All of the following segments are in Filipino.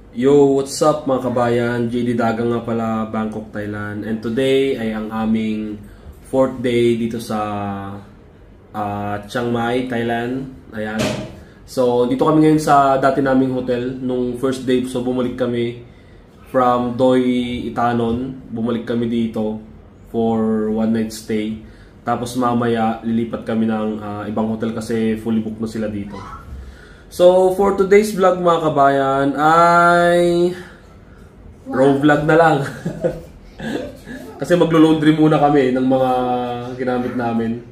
Yo, what's up mga kabayan? JD Daga nga pala, Bangkok, Thailand. And today ay ang aming 4th day dito sa Chiang Mai, Thailand. Ayan. So, dito kami ngayon sa dati naming hotel nung first day. So, bumalik kami from Doi Itanon. Bumalik kami dito for one night stay. Tapos mamaya lilipat kami ng ibang hotel kasi fully booked na sila dito. So, for today's vlog mga kabayan ay raw vlog na lang. Kasi maglo-laundry muna kami ng mga ginamit namin.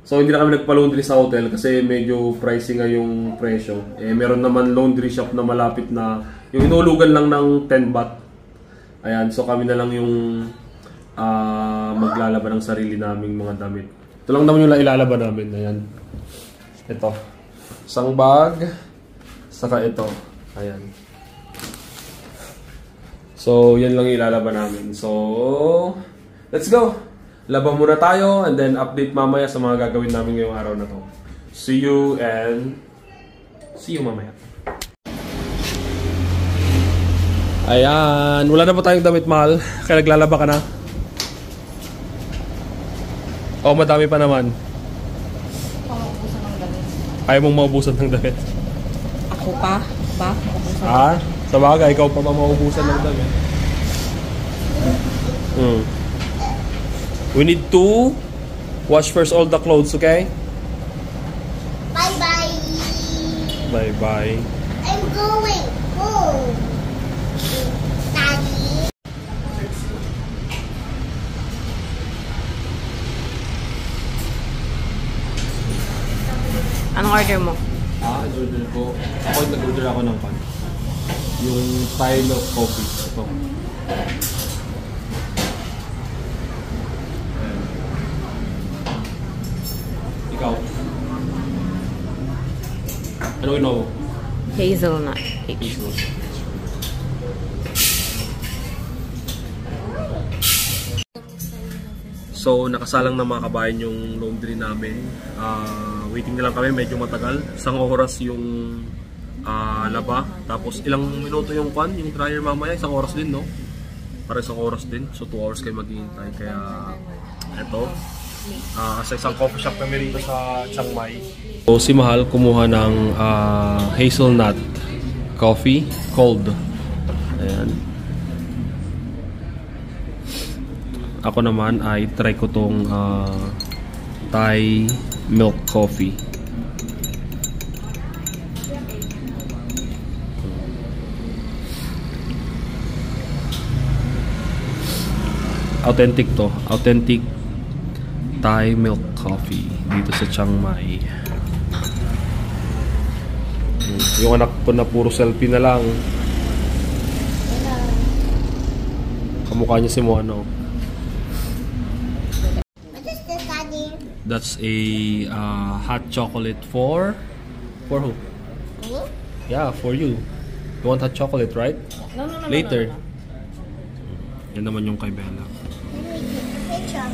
So, hindi na kami nagpa-laundry sa hotel kasi medyo pricey nga yung presyo. Meron naman laundry shop na malapit na yung inulugan lang ng 10 baht. Ayan, so kami na lang yung maglalaban ng sarili naming mga damit. Ito lang naman yung ilalaban namin. Ayan. Ito. Isang bag, saka ito. Ayan. So, yan lang ilalaban namin. So, let's go! Laban muna tayo and then update mamaya sa mga gagawin namin ngayong araw na to. See you and see you mamaya. Ayan. Wala na ba tayong damit, mahal? Kaya naglalaba ka na? Oh, madami pa naman. Ayaw mong maubusan ng damit? Ako pa? Ba? Sa bagay, ikaw pa ba maubusan ng damit? We need to wash first all the clothes, okay? Bye-bye. Bye-bye. I'm going home. Daddy. Anong order mo? Order ko. Nag-order ako ng pan. Yung Thai milk coffee. Ito. Ikaw. Ano inom? Hazelnut. So, nakasalang na mga kabayan yung laundry namin. Waiting na lang kami, medyo matagal. Isang oras yung laba. Tapos ilang minuto yung pan, yung dryer mamaya. Isang oras din, no? Para isang oras din. So, 2 hours kayo maghihintay. Kaya, eto. Sa isang coffee shop kami rito sa Chiang Mai. So, si Mahal kumuha ng hazelnut coffee, cold. Ayan. Ako naman ay try ko tong Thai milk coffee. Authentic to. Authentic Thai milk coffee dito sa Chiang Mai. Yung anak ko na puro selfie na lang. Kamukha niya si Moano. That's a hot chocolate for who? Me? Yeah, for you. You want hot chocolate, right? No. Later. No. Yan naman yung kay Bella. Let me take a picture.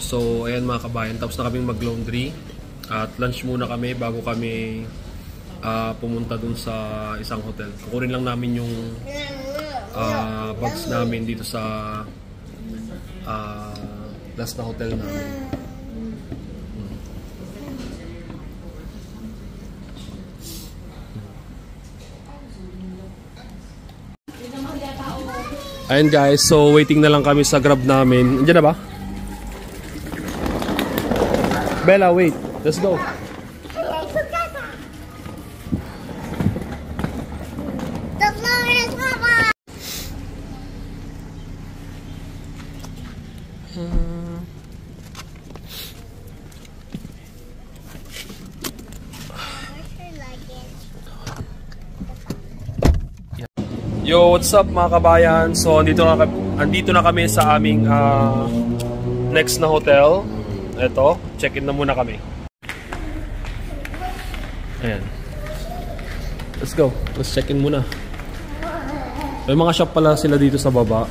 So, ayan mga kabayan, tapos na kaming mag-laundry at lunch muna kami bago kami pumunta dun sa isang hotel. Kukunin lang namin yung bags namin dito sa last na hotel namin. Ayan guys, so waiting na lang kami sa Grab namin. Andiyan na ba? Bella, wait. Let's go. The floor is rubber. Yo, what's up mga kabayan? So, andito na kami sa aming next na hotel. Ito, check-in na muna kami. Ayan. Let's go. Let's check in muna. May mga shop pala sila dito sa baba.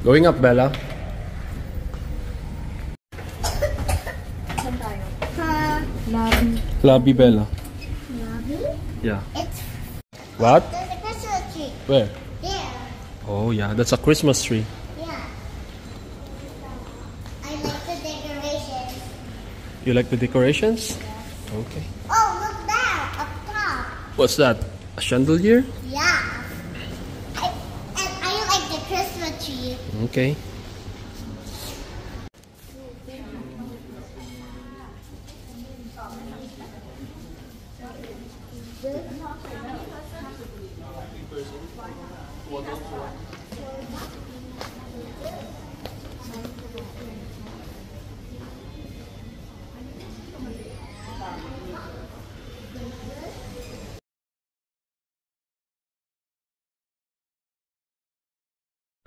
Going up, Bella. Saan tayo? Lobby. Lobby, Bella. Lobby? Yeah. It's What? there's a Christmas tree. Where? There. Oh, yeah. That's a Christmas tree. Yeah. I like the decorations. You like the decorations? Okay. Oh, look there, up top. What's that? A chandelier? Yeah. And I like the Christmas tree. Okay.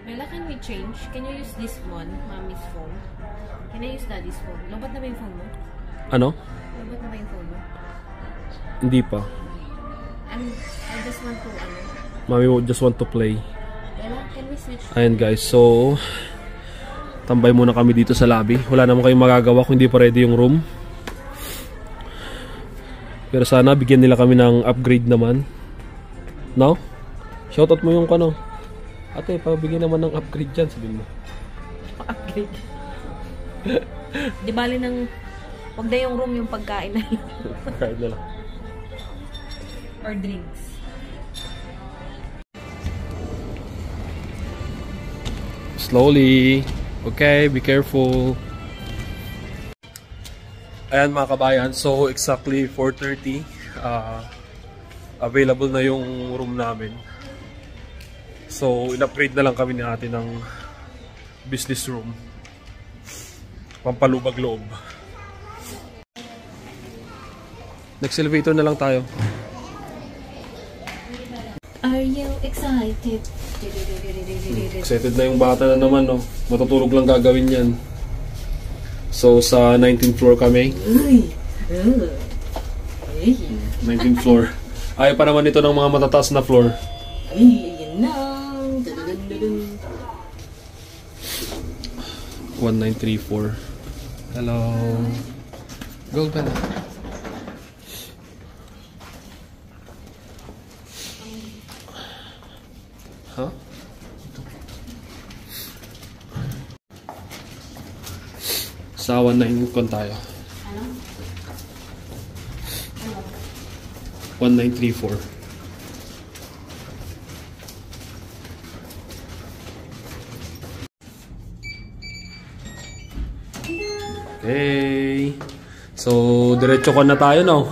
Bella, can we change? Can you use this one, mommy's phone? Can I use daddy's phone? Lobat na ba yung phone mo? Ano? Lobat na ba yung phone mo? Hindi pa. I just want to, Mommy just want to play. Bella, can we switch? Ayan guys, so tambay muna kami dito sa lobby. Wala naman kayong magagawa kung hindi pa ready yung room. Pero sana bigyan nila kami ng upgrade naman. No? Shoutout mo yung kano. Ate, pabigyan naman ng upgrade dyan, sabihin mo. Upgrade. Di bali ng, wag na yung room yung pagkain na lang. Pagkain na lang. Or drinks. Slowly. Okay, be careful. Ayan mga kabayan, so exactly 4:30 available na yung room namin. So in-upgrade na lang kami ni ate ng business room. Pampalubag loob. Next elevator na lang tayo. Are you excited? Excited na yung bata na naman, no? Matutulog lang gagawin yan. So, sa 19th floor kami. 19th floor. Ayaw pa naman ito ng mga matataas na floor. Ayan na. 1934. Hello. Go, Bella. Huh? Sa 19 kon tayo. 1934. Okay. So, diretso ko na tayo, no?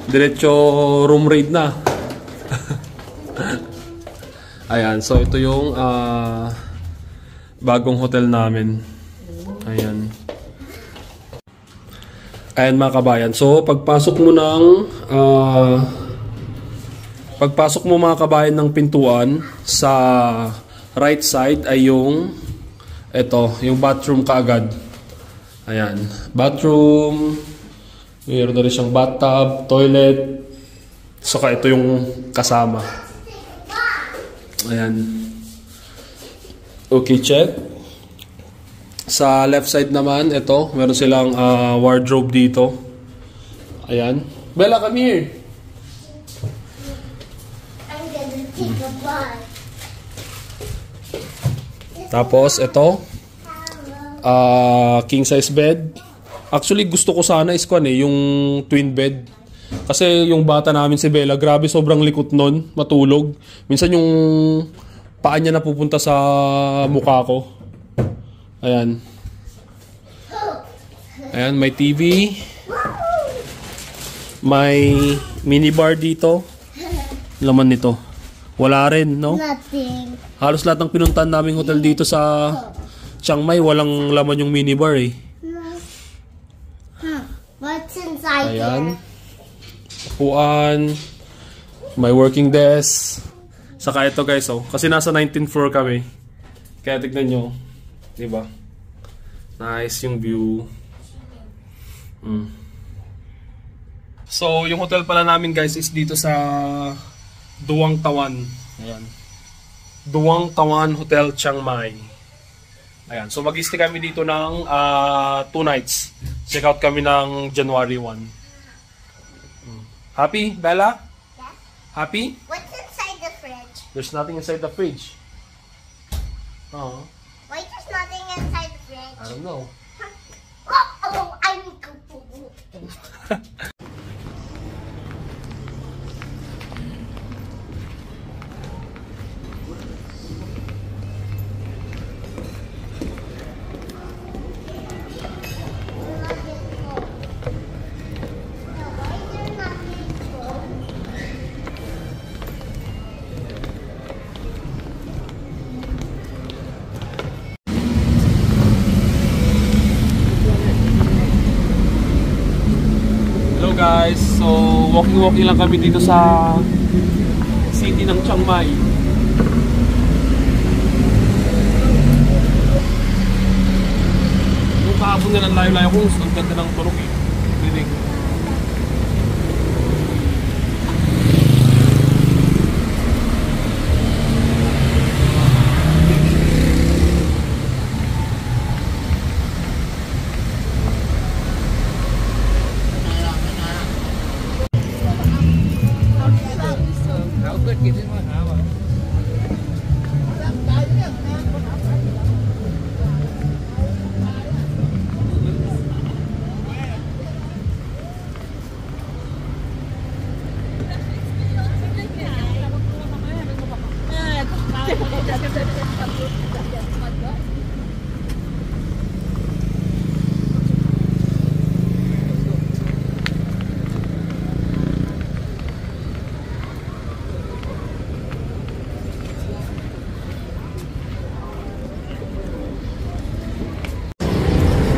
Diretso room raid na. Ayan, so ito yung bagong hotel namin. Ayan. Ayan mga kabayan. So, pagpasok mo mga kabayan ng pintuan, sa right side ay yung yung bathroom kaagad. Ayan, bathroom. Mayroon na rin siyang bathtub, toilet. Saka ito yung kasama. Ayan. Okay, check. Sa left side naman, ito, meron silang wardrobe dito. Ayan. Bella, come here. I'm gonna take a bath. Tapos, ito. King size bed. Actually, gusto ko sana yung twin bed. Kasi yung bata namin si Bella, grabe sobrang likot nun, matulog. Minsan yung paa niya napupunta sa mukha ko. Ayan. Ayan, may TV. May minibar dito. Laman nito. Wala rin, no? Nothing. Halos lahat ng pinuntahan naming hotel dito sa Chiang Mai, walang laman yung minibar eh. What's inside Ayan. there? Upuan. May working desk. Saka ito guys, oh. Kasi nasa 19th floor kami. Kaya tignan nyo. Diba? Nice yung view. So, yung hotel pala namin guys is dito sa Duang Tawan. Ayan. Duang Tawan Hotel, Chiang Mai. Ayan. So, mag-stay kami dito ng 2 nights. Check out kami ng January 1. Happy, Bella? Yeah. Happy? What's inside the fridge? There's nothing inside the fridge. Oh, Why there's nothing inside the fridge? I don't know. Oh, I need to poo. Hello guys, so walking lang kami dito sa city ng Chiang Mai. Yung kahapon nga ng layo-layo ko, ang ganda ng tulog eh. Rinig.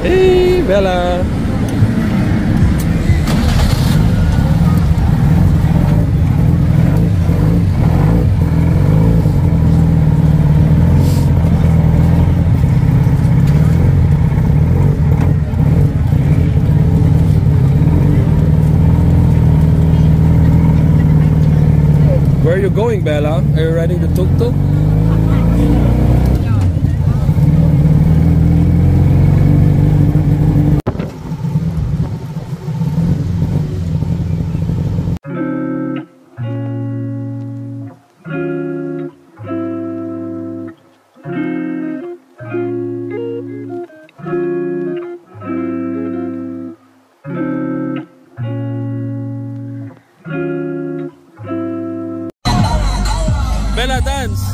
Hey, Bella! Where are you going, Bella? Are you riding the tuk-tuk? Bella, dance!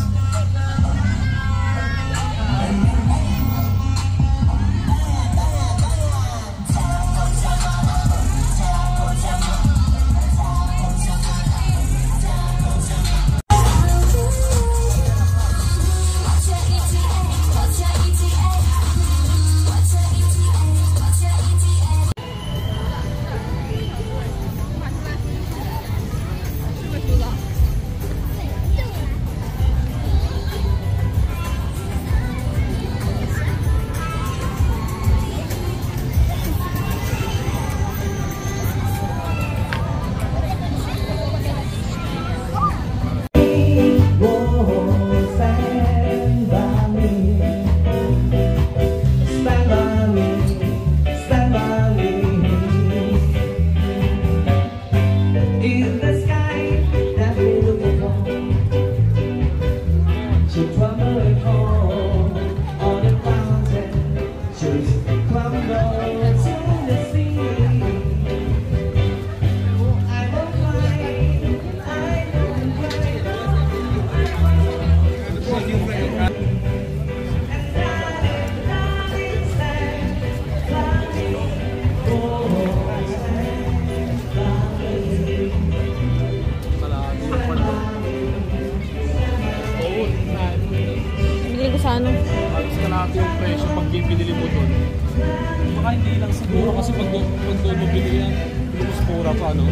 Halos kalahati yung presyo pag bibili mo doon. Baka hindi lang siguro kasi pag doon mo binili yan, mas mura pa, no?